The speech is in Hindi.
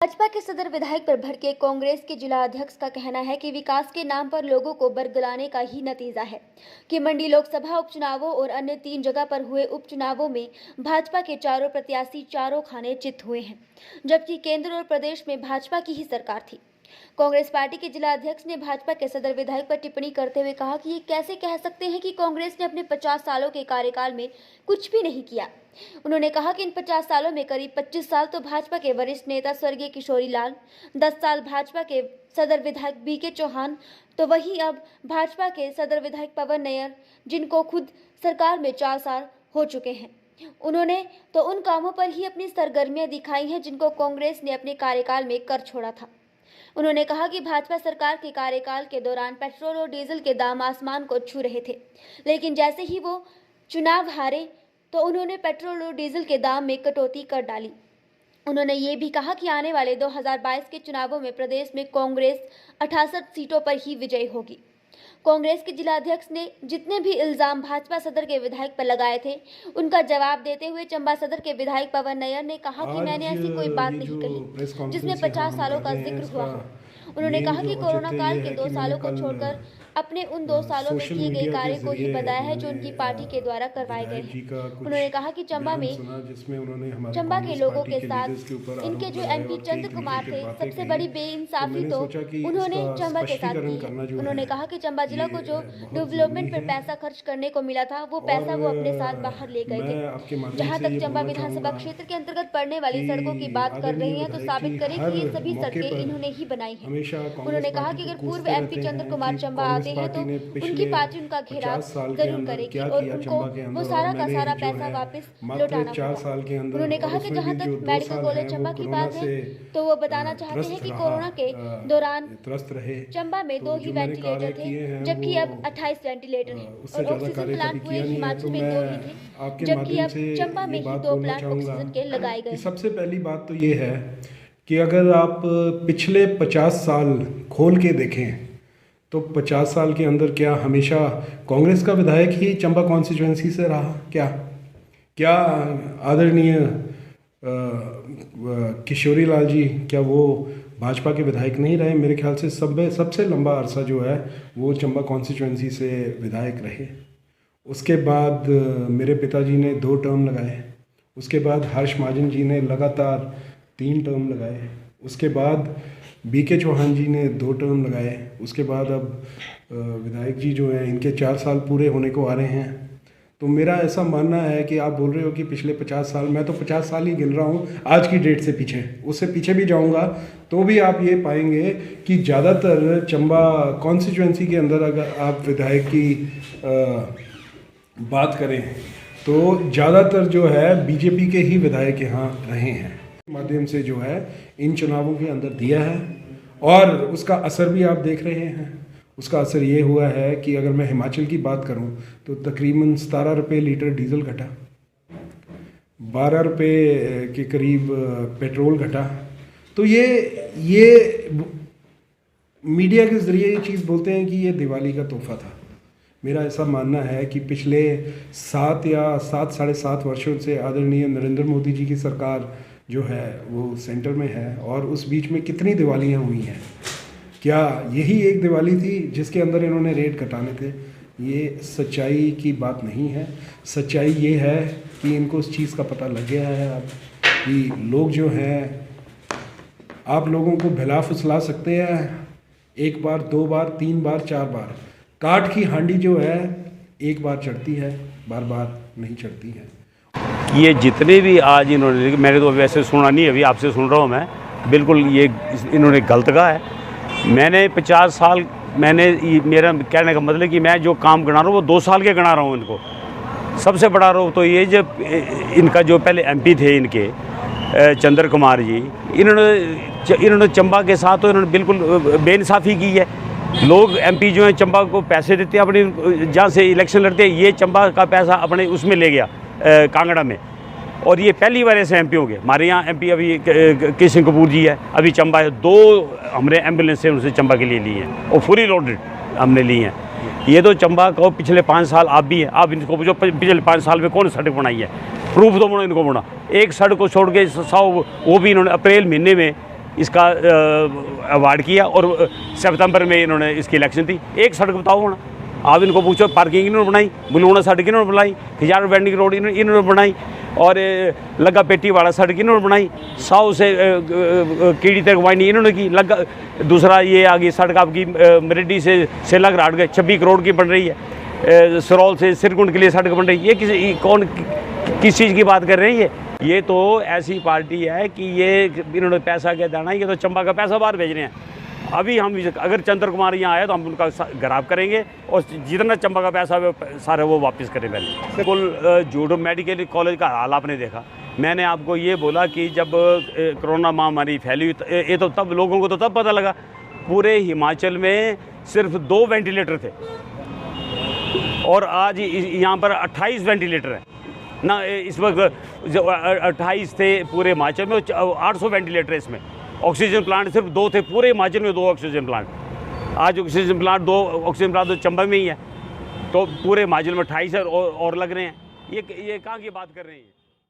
भाजपा के सदर विधायक पर भड़के कांग्रेस के जिला अध्यक्ष का कहना है कि विकास के नाम पर लोगों को बरगलाने का ही नतीजा है कि मंडी लोकसभा उपचुनावों और अन्य 3 जगह पर हुए उपचुनावों में भाजपा के चारों प्रत्याशी चारों खाने चित हुए हैं, जबकि केंद्र और प्रदेश में भाजपा की ही सरकार थी। कांग्रेस पार्टी के जिला अध्यक्ष ने भाजपा के सदर विधायक पर टिप्पणी करते हुए कहा कि ये कैसे कह सकते हैं कि कांग्रेस ने अपने 50 सालों के कार्यकाल में कुछ भी नहीं किया। उन्होंने कहा कि इन 50 सालों में करीब 25 साल तो भाजपा के वरिष्ठ नेता स्वर्गीय किशोरी लाल, 10 साल भाजपा के सदर विधायक बीके चौहान, तो वहीं अब भाजपा के सदर विधायक पवन नैयर, जिनको खुद सरकार में 4 साल हो चुके हैं। उन्होंने तो उन कामों पर ही अपनी सरगर्मियां दिखाई हैं जिनको कांग्रेस ने अपने कार्यकाल में कर छोड़ा था। उन्होंने कहा कि भाजपा सरकार के कार्यकाल के दौरान पेट्रोल और डीजल के दाम आसमान को छू रहे थे, लेकिन जैसे ही वो चुनाव हारे तो उन्होंने पेट्रोल और डीजल के दाम में कटौती कर डाली। उन्होंने ये भी कहा कि आने वाले 2022 के चुनावों में प्रदेश में कांग्रेस 68 सीटों पर ही विजयी होगी। कांग्रेस के जिला अध्यक्ष ने जितने भी इल्जाम भाजपा सदर के विधायक पर लगाए थे, उनका जवाब देते हुए चंबा सदर के विधायक पवन नैयर ने कहा कि मैंने ऐसी कोई बात नहीं कही जिसमें 50 सालों का जिक्र हुआ हो। उन्होंने कहा कि कोरोना काल के 2 सालों को छोड़कर अपने उन 2 सालों में किए गए कार्य को ही बताया है जो उनकी पार्टी के द्वारा करवाए गए हैं। उन्होंने कहा कि चंबा के लोगों के साथ इनके जो एमपी चंद्र कुमार थे, सबसे बड़ी बेइंसाफी तो उन्होंने चंबा के साथ की। उन्होंने कहा कि चंबा जिला को जो डेवलपमेंट पर पैसा खर्च करने को मिला था, वो पैसा वो अपने साथ बाहर ले गए थे। जहाँ तक चंबा विधानसभा क्षेत्र के अंतर्गत पड़ने वाली सड़कों की बात कर रहे हैं, तो साबित करें कि ये सभी सड़कें इन्होंने ही बनाई हैं। उन्होंने कहा कि अगर पूर्व एमपी चंद्र कुमार चंबा आते हैं तो उनकी पार्टी उनका घेराव जरूर करेगी और उनको वो सारा का सारा पैसा वापस लौटाना होगा। उन्होंने कहा कि जहां तक मेडिकल कॉलेज चंबा की बात है, तो वो बताना चाहते हैं कि कोरोना के दौरान चंबा में 2 ही वेंटिलेटर थे, जबकि अब 28 वेंटिलेटर हैं और ऑक्सीजन प्लांट पूरे हिमाचल में 2 ही थे, जबकि अब चंबा में ही 2 प्लांट ऑक्सीजन के लगाए गए। सबसे पहली बात तो ये है कि अगर आप पिछले 50 साल खोल के देखें तो 50 साल के अंदर क्या हमेशा कांग्रेस का विधायक ही चंबा कॉन्स्टिट्यूएंसी से रहा? क्या आदरणीय किशोरी लाल जी, क्या वो भाजपा के विधायक नहीं रहे? मेरे ख्याल से सबसे लंबा अरसा जो है वो चंबा कॉन्स्टिट्यूएंसी से विधायक रहे। उसके बाद मेरे पिताजी ने 2 टर्म लगाए, उसके बाद हर्ष महाजन जी ने लगातार 3 टर्म लगाए, उसके बाद बीके चौहान जी ने 2 टर्म लगाए, उसके बाद अब विधायक जी जो हैं इनके 4 साल पूरे होने को आ रहे हैं। तो मेरा ऐसा मानना है कि आप बोल रहे हो कि पिछले 50 साल, मैं तो 50 साल ही गिन रहा हूँ आज की डेट से पीछे, उससे पीछे भी जाऊँगा तो भी आप ये पाएंगे कि ज़्यादातर चंबा कॉन्स्टिट्यूएंसी के अंदर अगर आप विधायक की बात करें तो ज़्यादातर जो है बीजेपी के ही विधायक यहाँ रहे हैं, माध्यम से जो है इन चुनावों के अंदर दिया है और उसका असर भी आप देख रहे हैं। उसका असर ये हुआ है कि अगर मैं हिमाचल की बात करूं तो तकरीबन 17 रुपये लीटर डीजल घटा, 12 रुपये के करीब पेट्रोल घटा। तो ये मीडिया के ज़रिए ये चीज़ बोलते हैं कि ये दिवाली का तोहफा था। मेरा ऐसा मानना है कि पिछले 7 या 7.5 वर्षों से आदरणीय नरेंद्र मोदी जी की सरकार जो है वो सेंटर में है और उस बीच में कितनी दिवालियाँ हुई हैं। क्या यही एक दिवाली थी जिसके अंदर इन्होंने रेट घटाने थे? ये सच्चाई की बात नहीं है। सच्चाई ये है कि इनको उस चीज़ का पता लग गया है अब कि लोग जो हैं, आप लोगों को भला फुसला सकते हैं 1 बार, 2 बार, 3 बार, 4 बार। काठ की हांडी जो है 1 बार चढ़ती है, बार बार नहीं चढ़ती है। ये जितने भी आज इन्होंने, मैंने तो वैसे सुना नहीं, अभी आपसे सुन रहा हूँ मैं, बिल्कुल ये इन्होंने गलत कहा है। मैंने 50 साल, मेरा कहने का मतलब कि मैं जो काम गिना रहा हूँ वो 2 साल के गिना रहा हूँ इनको। सबसे बड़ा आरोप तो ये जब इनका जो पहले एमपी थे इनके चंद्र कुमार जी, इन्होंने चंबा के साथ तो इन्होंने बिल्कुल बेइंसाफ़ी की है। लोग एमपी जो हैं चंबा को पैसे देते हैं, अपनी जहाँ से इलेक्शन लड़ते हैं, ये चंबा का पैसा अपने उसमें ले गया कांगड़ा में, और ये पहली बार ऐसे एमपी हो गए। हमारे यहाँ एमपी अभी किशन कपूर जी है, अभी चंबा है, 2 हमने एम्बुलेंस से उनसे चंबा के लिए ली हैं और फुली लोडेड हमने ली हैं। ये तो चंबा को पिछले 5 साल आप भी हैं, आप इनको पूछो पिछले 5 साल में कौन सड़क बनाई है, प्रूफ तो बनो इनको बना। एक सड़क को छोड़ के 100, वो भी इन्होंने अप्रैल महीने में इसका अवार्ड किया और सितंबर में इन्होंने इसकी इलेक्शन थी। एक सड़क बताओ ना, आप इनको पूछो, पार्किंग इन्होंने बनाई, बुलूना सड़क इन्होंने बनाई, खिजार वेंडिंग रोड इन्होंने बनाई, और लगा पेटी वाला सड़क इन्होंने बनाई, 100 से कीड़ी तक वाइंडिंग इन्होंने की। लगा दूसरा ये आ गई सड़क आपकी मरेडी से सेला घराट गए 26 करोड़ की बन रही है। सरोल से सिरकुंड के लिए सड़क बन रही है। ये किस चीज़ की बात कर रहे हैं? ये तो ऐसी पार्टी है कि ये इन्होंने पैसा क्या देना है, ये तो चंबा का पैसा बाहर भेज रहे हैं। अभी हम अगर चंद्र कुमार यहाँ आए तो हम उनका घराव करेंगे और जितना चंबा का पैसा सारे वो वापस करें। पहले बिल्कुल जूडो मेडिकल कॉलेज का हाल आपने देखा। मैंने आपको ये बोला कि जब कोरोना महामारी फैली ये तो तब लोगों को तो तब पता लगा। पूरे हिमाचल में सिर्फ 2 वेंटिलेटर थे और आज यहाँ पर 28 वेंटिलेटर हैं ना। इस वक्त 28 थे पूरे हिमाचल में, 800 वेंटिलेटर है इसमें। ऑक्सीजन प्लांट सिर्फ 2 थे पूरे हिमाचल में, 2 ऑक्सीजन प्लांट। आज ऑक्सीजन प्लांट 2 ऑक्सीजन प्लांट तो चंबा में ही है, तो पूरे हिमाचल में 28 और लग रहे हैं। ये कहाँ की बात कर रहे हैं?